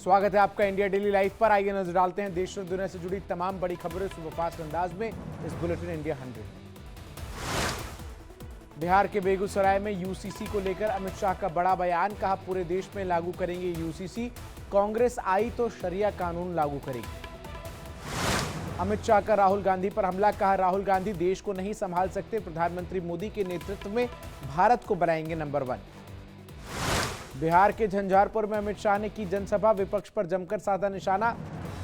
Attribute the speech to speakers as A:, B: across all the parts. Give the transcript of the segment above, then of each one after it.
A: स्वागत है आपका इंडिया डेली लाइव पर। आइए नजर डालते हैं देश और दुनिया से जुड़ी तमाम बड़ी खबरें सुपरफास्ट अंदाज में इस बुलेटिन इंडिया 100। बिहार के बेगूसराय में यूसीसी को लेकर अमित शाह का बड़ा बयान, कहा पूरे देश में लागू करेंगे यूसीसी, कांग्रेस आई तो शरिया कानून लागू करेगी। अमित शाह का राहुल गांधी पर हमला, कहा राहुल गांधी देश को नहीं संभाल सकते, प्रधानमंत्री मोदी के नेतृत्व में भारत को बनाएंगे नंबर 1। बिहार के झंझारपुर में अमित शाह ने की जनसभा, विपक्ष पर जमकर साधा निशाना,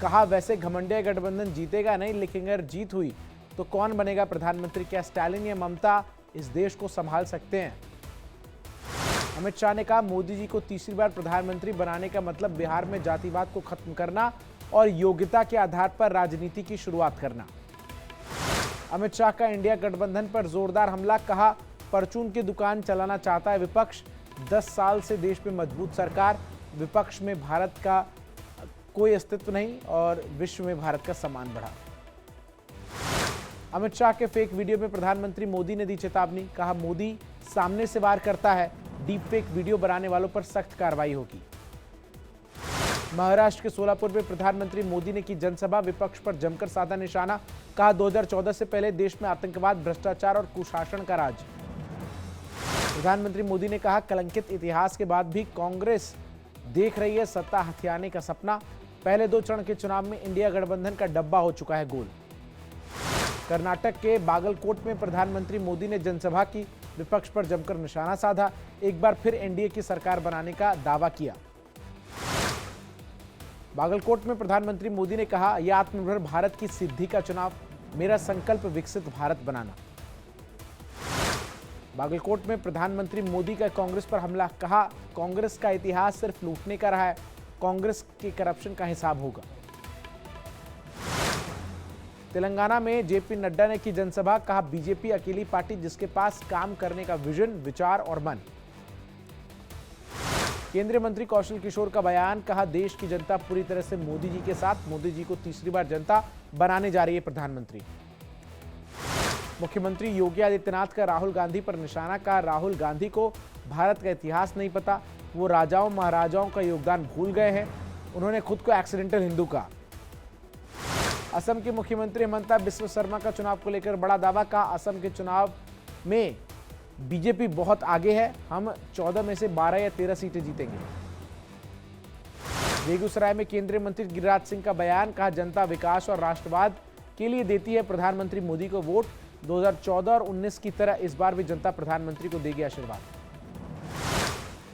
A: कहा वैसे घमंडिया गठबंधन जीतेगा नहीं, लेकिन अगर जीत हुई तो कौन बनेगा प्रधानमंत्री, क्या स्टालिन या ममता इस देश को संभाल सकते हैं। अमित शाह ने कहा मोदी जी को तीसरी बार प्रधानमंत्री बनाने का मतलब बिहार में जातिवाद को खत्म करना और योग्यता के आधार पर राजनीति की शुरुआत करना। अमित शाह का इंडिया गठबंधन पर जोरदार हमला, कहा परचून की दुकान चलाना चाहता है विपक्ष, 10 साल से देश में मजबूत सरकार, विपक्ष में भारत का कोई अस्तित्व नहीं और विश्व में भारत का सम्मान बढ़ा। अमित शाह के फेक वीडियो में प्रधानमंत्री मोदी ने दी चेतावनी, कहा मोदी सामने से वार करता है, डीप फेक वीडियो बनाने वालों पर सख्त कार्रवाई होगी। महाराष्ट्र के सोलापुर में प्रधानमंत्री मोदी ने की जनसभा, विपक्ष पर जमकर साधा निशाना, कहा 2014 से पहले देश में आतंकवाद, भ्रष्टाचार और कुशासन का राज। प्रधानमंत्री मोदी ने कहा कलंकित इतिहास के बाद भी कांग्रेस देख रही है सत्ता हथियाने का सपना, पहले 2 चरण के चुनाव में इंडिया गठबंधन का डब्बा हो चुका है गोल। कर्नाटक के बागलकोट में प्रधानमंत्री मोदी ने जनसभा की, विपक्ष पर जमकर निशाना साधा, एक बार फिर एनडीए की सरकार बनाने का दावा किया। बागलकोट में प्रधानमंत्री मोदी ने कहा यह आत्मनिर्भर भारत की सिद्धि का चुनाव, मेरा संकल्प विकसित भारत बनाना। बागलकोट में प्रधानमंत्री मोदी का कांग्रेस पर हमला, कहा कांग्रेस का इतिहास सिर्फ लूटने का रहा है, कांग्रेस के करप्शन का हिसाब होगा। तेलंगाना में जेपी नड्डा ने की जनसभा, कहा बीजेपी अकेली पार्टी जिसके पास काम करने का विजन, विचार और मन। केंद्रीय मंत्री कौशल किशोर का बयान, कहा देश की जनता पूरी तरह से मोदी जी के साथ, मोदी जी को तीसरी बार जनता बनाने जा रही है प्रधानमंत्री। मुख्यमंत्री योगी आदित्यनाथ का राहुल गांधी पर निशाना, कहा राहुल गांधी को भारत का इतिहास नहीं पता, वो राजाओं महाराजाओं का योगदान भूल गए हैं, उन्होंने खुद को एक्सीडेंटल हिंदू कहा। असम के मुख्यमंत्री हिमंता बिस्वा शर्मा का चुनाव को लेकर बड़ा दावा, कहा असम के चुनाव में बीजेपी बहुत आगे है, हम 14 में से 12 या 13 सीटें जीतेंगे। बेगूसराय में केंद्रीय मंत्री गिरिराज सिंह का बयान, कहा जनता विकास और राष्ट्रवाद के लिए देती है प्रधानमंत्री मोदी को वोट, 2014 और 19 की तरह इस बार भी जनता प्रधानमंत्री को देगी आशीर्वाद।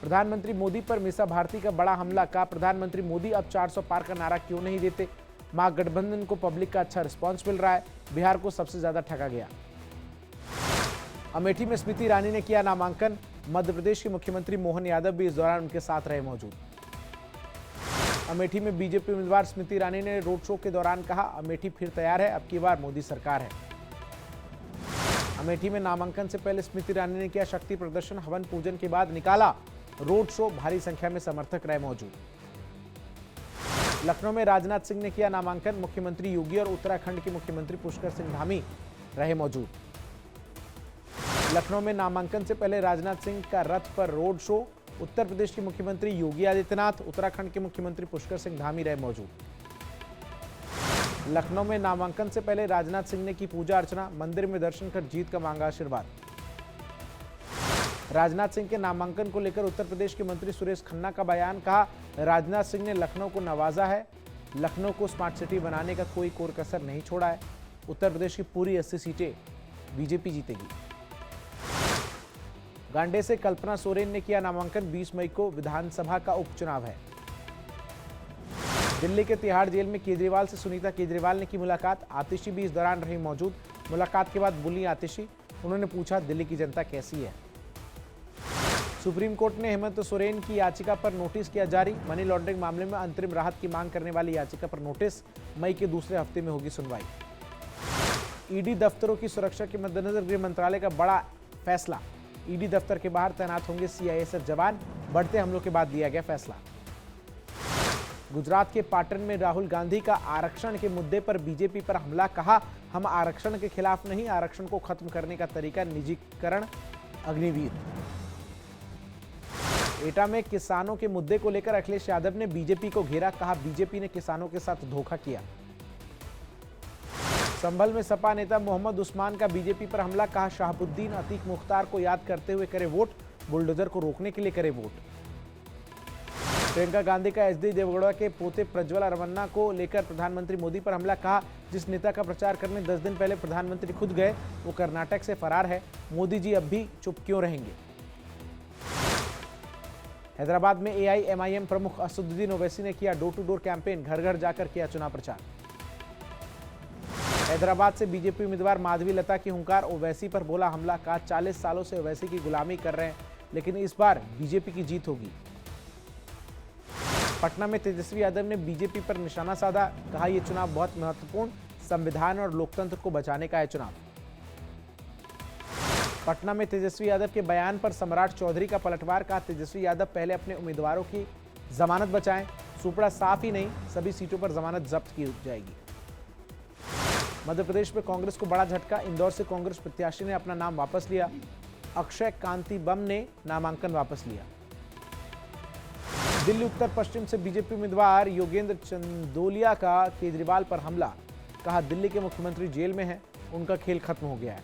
A: प्रधानमंत्री मोदी पर मीसा भारती का बड़ा हमला, कहा प्रधानमंत्री मोदी अब 400 पार का नारा क्यों नहीं देते, महागठबंधन को पब्लिक का अच्छा रिस्पांस मिल रहा है, बिहार को सबसे ज्यादा ठगा गया। अमेठी में स्मृति ईरानी ने किया नामांकन, मध्य प्रदेश के मुख्यमंत्री मोहन यादव भी इस दौरान उनके साथ रहे मौजूद। अमेठी में बीजेपी उम्मीदवार स्मृति ईरानी ने रोड शो के दौरान कहा अमेठी फिर तैयार है, अब की बार मोदी सरकार है। अमेठी में नामांकन से पहले स्मृति ईरानी ने किया शक्ति प्रदर्शन, हवन पूजन के बाद निकाला रोड शो, भारी संख्या में समर्थक रहे मौजूद। लखनऊ में राजनाथ सिंह ने किया नामांकन, मुख्यमंत्री योगी और उत्तराखंड के मुख्यमंत्री पुष्कर सिंह धामी रहे मौजूद। लखनऊ में नामांकन से पहले राजनाथ सिंह का रथ पर रोड शो, उत्तर प्रदेश के मुख्यमंत्री योगी आदित्यनाथ, उत्तराखंड के मुख्यमंत्री पुष्कर सिंह धामी रहे मौजूद। लखनऊ में नामांकन से पहले राजनाथ सिंह ने की पूजा अर्चना, मंदिर में दर्शन कर जीत का मांगा आशीर्वाद। राजनाथ सिंह के नामांकन को लेकर उत्तर प्रदेश के मंत्री सुरेश खन्ना का बयान, कहा राजनाथ सिंह ने लखनऊ को नवाजा है, लखनऊ को स्मार्ट सिटी बनाने का कोई कोर कसर नहीं छोड़ा है, उत्तर प्रदेश की पूरी 80 सीटें बीजेपी जीतेगी। गांडे से कल्पना सोरेन ने किया नामांकन, 20 मई को विधानसभा का उपचुनाव है। दिल्ली के तिहाड़ जेल में केजरीवाल से सुनीता केजरीवाल ने की मुलाकात, आतिशी भी इस दौरान रही मौजूद। मुलाकात के बाद बोली आतिशी, उन्होंने पूछा दिल्ली की जनता कैसी है। सुप्रीम कोर्ट ने हेमंत सोरेन की याचिका पर नोटिस किया जारी, मनी लॉन्ड्रिंग मामले में अंतरिम राहत की मांग करने वाली याचिका पर नोटिस, मई के दूसरे हफ्ते में होगी सुनवाई। ईडी दफ्तरों की सुरक्षा के मद्देनजर गृह मंत्रालय का बड़ा फैसला, ईडी दफ्तर के बाहर तैनात होंगे सीआईएसएफ जवान, बढ़ते हमलों के बाद लिया गया फैसला। गुजरात के पाटन में राहुल गांधी का आरक्षण के मुद्दे पर बीजेपी पर हमला, कहा हम आरक्षण के खिलाफ नहीं, आरक्षण को खत्म करने का तरीका निजीकरण, अग्निवीर। एटा में किसानों के मुद्दे को लेकर अखिलेश यादव ने बीजेपी को घेरा, कहा बीजेपी ने किसानों के साथ धोखा किया। संभल में सपा नेता मोहम्मद उस्मान का बीजेपी पर हमला, कहा शहाबुद्दीन अतीक मुख्तार को याद करते हुए करे वोट, बुलडोजर को रोकने के लिए करे वोट। प्रियंका गांधी का एचडी देवगौड़ा के पोते प्रज्वल रमन्ना को लेकर प्रधानमंत्री मोदी पर हमला, कहा जिस नेता का प्रचार करने 10 दिन पहले प्रधानमंत्री खुद गए वो कर्नाटक से फरार है, मोदी जी अब भी चुप क्यों रहेंगे। हैदराबाद में एआईएमआईएम प्रमुख असदुद्दीन ओवैसी ने किया डोर टू डोर कैंपेन, घर घर जाकर किया चुनाव प्रचार। हैदराबाद से बीजेपी उम्मीदवार माधवी लता की हुंकार, ओवैसी पर बोला हमला, कहा 40 सालों से ओवैसी की गुलामी कर रहे हैं लेकिन इस बार बीजेपी की जीत होगी। पटना में तेजस्वी यादव ने बीजेपी पर निशाना साधा, कहा यह चुनाव बहुत महत्वपूर्ण, संविधान और लोकतंत्र को बचाने का है चुनाव। पटना में तेजस्वी यादव के बयान पर सम्राट चौधरी का पलटवार, कहा तेजस्वी यादव पहले अपने उम्मीदवारों की जमानत बचाएं, सुपड़ा साफ ही नहीं सभी सीटों पर जमानत जब्त की जाएगी। मध्य प्रदेश में कांग्रेस को बड़ा झटका, इंदौर से कांग्रेस प्रत्याशी ने अपना नाम वापस लिया, अक्षय कांति बम ने नामांकन वापस लिया। दिल्ली उत्तर पश्चिम से बीजेपी उम्मीदवार योगेंद्र चंदोलिया का केजरीवाल पर हमला, कहा दिल्ली के मुख्यमंत्री जेल में हैं, उनका खेल खत्म हो गया है।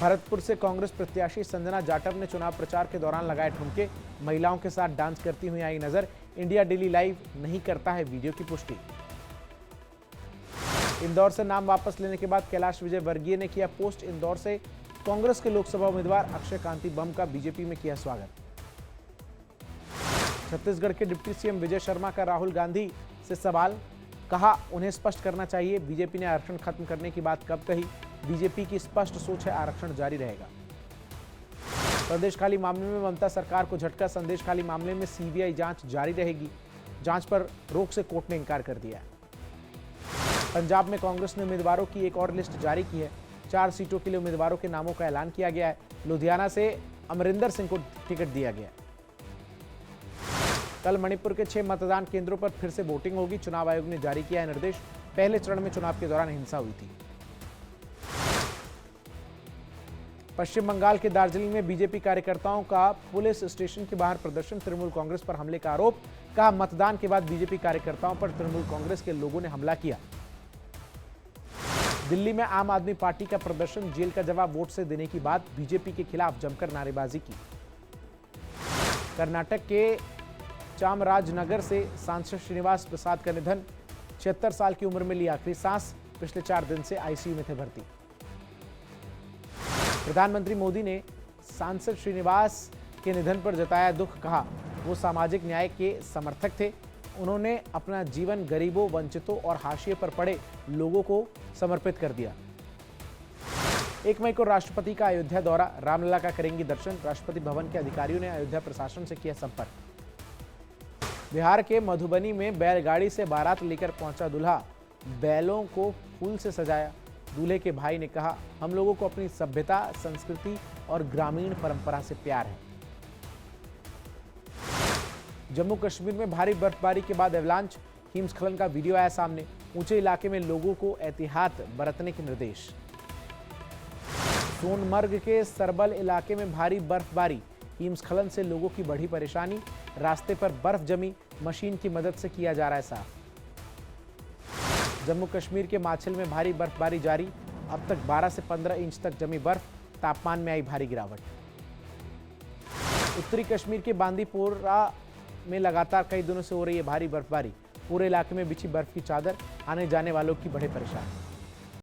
A: भरतपुर से कांग्रेस प्रत्याशी संजना जाटव ने चुनाव प्रचार के दौरान लगाए ठुमके, महिलाओं के साथ डांस करती हुई आई नजर, इंडिया डेली लाइव नहीं करता है वीडियो की पुष्टि। इंदौर से नाम वापस लेने के बाद कैलाश विजयवर्गीय ने किया पोस्ट, इंदौर से कांग्रेस के लोकसभा उम्मीदवार अक्षय कांति बम का बीजेपी में किया स्वागत। छत्तीसगढ़ के डिप्टी सीएम विजय शर्मा का राहुल गांधी से सवाल, कहा उन्हें स्पष्ट करना चाहिए बीजेपी ने आरक्षण खत्म करने की बात कब कही, बीजेपी की स्पष्ट सोच है आरक्षण जारी रहेगा। संदेश खाली मामले में ममता सरकार को झटका, संदेश खाली मामले में सीबीआई जांच जारी रहेगी, जांच पर रोक से कोर्ट ने इंकार कर दिया है। पंजाब में कांग्रेस ने उम्मीदवारों की एक और लिस्ट जारी की है, 4 सीटों के लिए उम्मीदवारों के नामों का ऐलान किया गया है। लुधियाना से अमरिंदर सिंह को टिकट दिया गया। कल मणिपुर के 6 मतदान केंद्रों पर फिर से वोटिंग होगी, चुनाव आयोग ने जारी किया है निर्देश, पहले चरण में चुनाव के दौरान हिंसा हुई थी। पश्चिम बंगाल के दार्जिलिंग में बीजेपी कार्यकर्ताओं का पुलिस स्टेशन के बाहर प्रदर्शन, तृणमूल कांग्रेस पर हमले का आरोप, कहा मतदान के बाद बीजेपी कार्यकर्ताओं पर तृणमूल कांग्रेस के लोगों ने हमला किया। दिल्ली में आम आदमी पार्टी का प्रदर्शन, जेल का जवाब वोट से देने की बात, बीजेपी के खिलाफ जमकर नारेबाजी की। कर्नाटक के चामराजनगर से सांसद श्रीनिवास प्रसाद का निधन, 76 साल की उम्र में ली आखिरी सांस, पिछले 4 दिन से आईसीयू में थे भर्ती। प्रधानमंत्री मोदी ने सांसद श्रीनिवास के निधन पर जताया दुख, कहा वो सामाजिक न्याय के समर्थक थे, उन्होंने अपना जीवन गरीबों, वंचितों और हाशिए पर पड़े लोगों को समर्पित कर दिया। 1 मई को राष्ट्रपति का अयोध्या दौरा, रामलला का करेंगी दर्शन, राष्ट्रपति भवन के अधिकारियों ने अयोध्या प्रशासन से किया संपर्क। बिहार के मधुबनी में बैलगाड़ी से बारात लेकर पहुंचा दूल्हा, बैलों को फूल से सजाया, दूल्हे के भाई ने कहा हम लोगों को अपनी सभ्यता, संस्कृति और ग्रामीण परंपरा से प्यार है। जम्मू कश्मीर में भारी बर्फबारी के बाद एवलांच, हिमस्खलन का वीडियो आया सामने, ऊंचे इलाके में लोगों को एहतियात बरतने के निर्देश। सोनमर्ग के सरबल इलाके में भारी बर्फबारी, हिमस्खलन से लोगों की बढ़ी परेशानी, रास्ते पर बर्फ जमी, मशीन की मदद से किया जा रहा है साफ। जम्मू कश्मीर के माछिल में भारी बर्फबारी जारी, अब तक 12 से 15 इंच तक जमी बर्फ, तापमान में आई भारी गिरावट। उत्तरी कश्मीर के बांदीपोरा में लगातार कई दिनों से हो रही है भारी बर्फबारी, पूरे इलाके में बिछी बर्फ की चादर, आने जाने वालों की बड़े परेशानी।